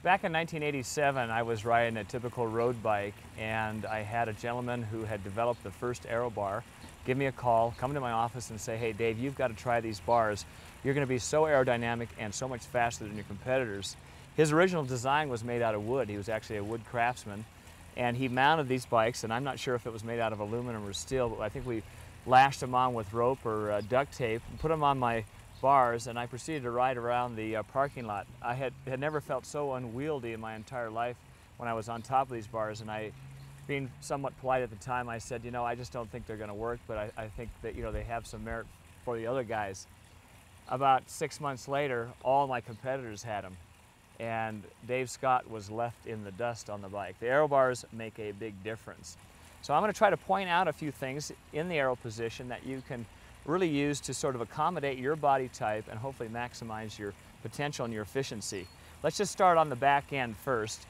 Back in 1987, I was riding a typical road bike, and I had a gentleman who had developed the first aero bar give me a call, come to my office and say, hey Dave, you've got to try these bars. You're going to be so aerodynamic and so much faster than your competitors. His original design was made out of wood. He was actually a wood craftsman, and he mounted these bikes, and I'm not sure if it was made out of aluminum or steel, but I think we lashed them on with rope or duct tape and put them on my bars, and I proceeded to ride around the parking lot. I had never felt so unwieldy in my entire life when I was on top of these bars, and being somewhat polite at the time, I said, you know, I just don't think they're going to work, but I think that, you know, they have some merit for the other guys. About 6 months later, all my competitors had them, and Dave Scott was left in the dust on the bike. The aero bars make a big difference. So I'm going to try to point out a few things in the aero position that you can really use to sort of accommodate your body type and hopefully maximize your potential and your efficiency. Let's just start on the back end first.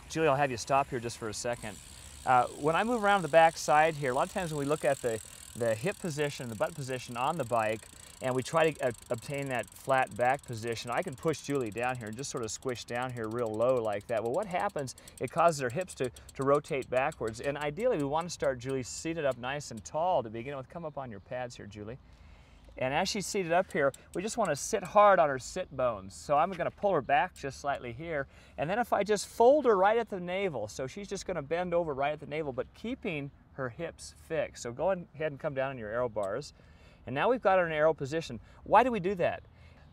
Julie, I'll have you stop here just for a second. When I move around the back side here, a lot of times when we look at the hip position, the butt position on the bike, and we try to obtain that flat back position, I can push Julie down here and just sort of squish down here real low like that. Well, what happens, it causes her hips to rotate backwards, and ideally we want to start Julie seated up nice and tall to begin with. Come up on your pads here, Julie. And as she's seated up here, we just want to sit hard on her sit bones. So I'm going to pull her back just slightly here, and then if I just fold her right at the navel, so she's just going to bend over right at the navel, but keeping her hips fixed. So go ahead and come down on your aero bars. And now we've got her in an aero position. Why do we do that?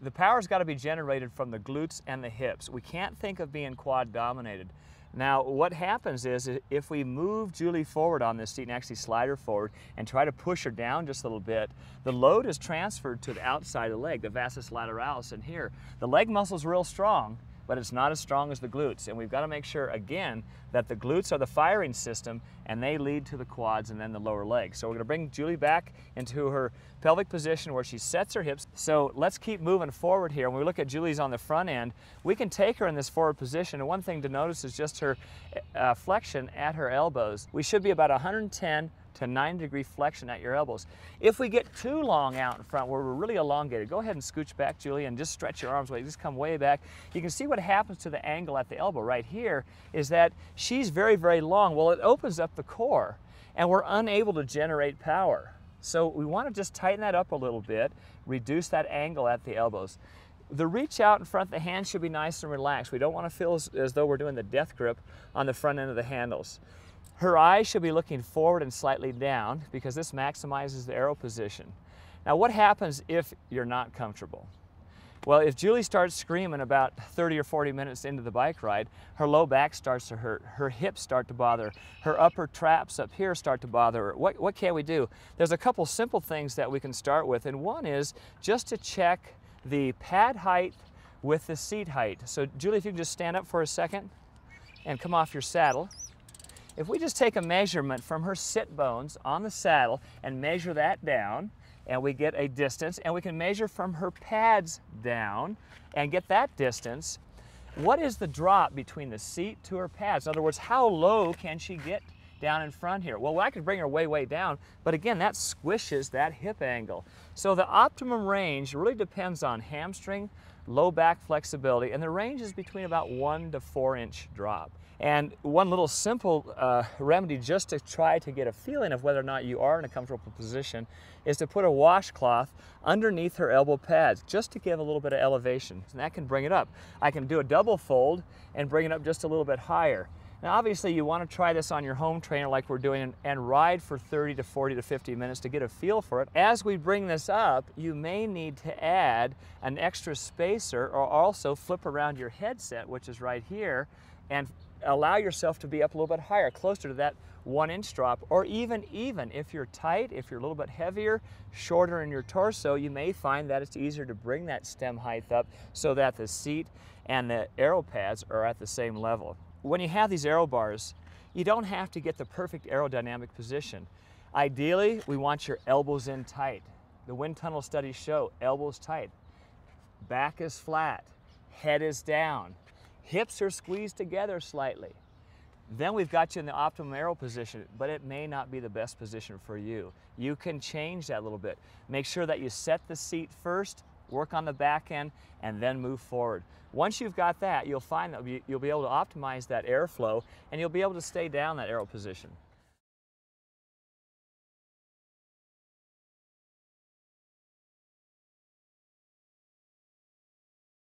The power's got to be generated from the glutes and the hips. We can't think of being quad dominated. Now what happens is if we move Julie forward on this seat and actually slide her forward and try to push her down just a little bit, the load is transferred to the outside of the leg, the vastus lateralis in here. The leg muscle's real strong, but it's not as strong as the glutes. And we've got to make sure, again, that the glutes are the firing system and they lead to the quads and then the lower legs. So we're going to bring Julie back into her pelvic position where she sets her hips. So let's keep moving forward here. When we look at Julie's on the front end, we can take her in this forward position. And one thing to notice is just her flexion at her elbows. We should be about 110 to 90-degree flexion at your elbows. If we get too long out in front where we're really elongated, go ahead and scooch back, Julie, and just stretch your arms away. Just come way back. You can see what happens to the angle at the elbow right here is that she's very, very long. Well, it opens up the core, and we're unable to generate power. So we want to just tighten that up a little bit, reduce that angle at the elbows. The reach out in front, the hands should be nice and relaxed. We don't want to feel as though we're doing the death grip on the front end of the handles. Her eyes should be looking forward and slightly down because this maximizes the aero position. Now what happens if you're not comfortable? Well, if Julie starts screaming about 30 or 40 minutes into the bike ride, her low back starts to hurt, her hips start to bother, her upper traps up here start to bother her. What can we do? There's a couple simple things that we can start with, and one is just to check the pad height with the seat height. So Julie, if you can just stand up for a second and come off your saddle. If we just take a measurement from her sit bones on the saddle and measure that down, and we get a distance, and we can measure from her pads down and get that distance, what is the drop between the seat to her pads? In other words, how low can she get down in front here? Well, I could bring her way, way down, but again, that squishes that hip angle. So the optimum range really depends on hamstring, low back flexibility, and the range is between about 1 to 4 inch drop. And one little simple remedy just to try to get a feeling of whether or not you are in a comfortable position is to put a washcloth underneath her elbow pads just to give a little bit of elevation. And that can bring it up. I can do a double fold and bring it up just a little bit higher. Now obviously you want to try this on your home trainer like we're doing and ride for 30 to 40 to 50 minutes to get a feel for it. As we bring this up, you may need to add an extra spacer or also flip around your headset, which is right here, and allow yourself to be up a little bit higher, closer to that 1 inch drop, or even if you're tight, if you're a little bit heavier, shorter in your torso, you may find that it's easier to bring that stem height up so that the seat and the aero pads are at the same level. When you have these aero bars, you don't have to get the perfect aerodynamic position. Ideally, we want your elbows in tight. The wind tunnel studies show elbows tight, back is flat, head is down, hips are squeezed together slightly. Then we've got you in the optimum aero position, but it may not be the best position for you. You can change that a little bit. Make sure that you set the seat first, work on the back end, and then move forward. Once you've got that, you'll find that you'll be able to optimize that airflow, and you'll be able to stay down that aero position.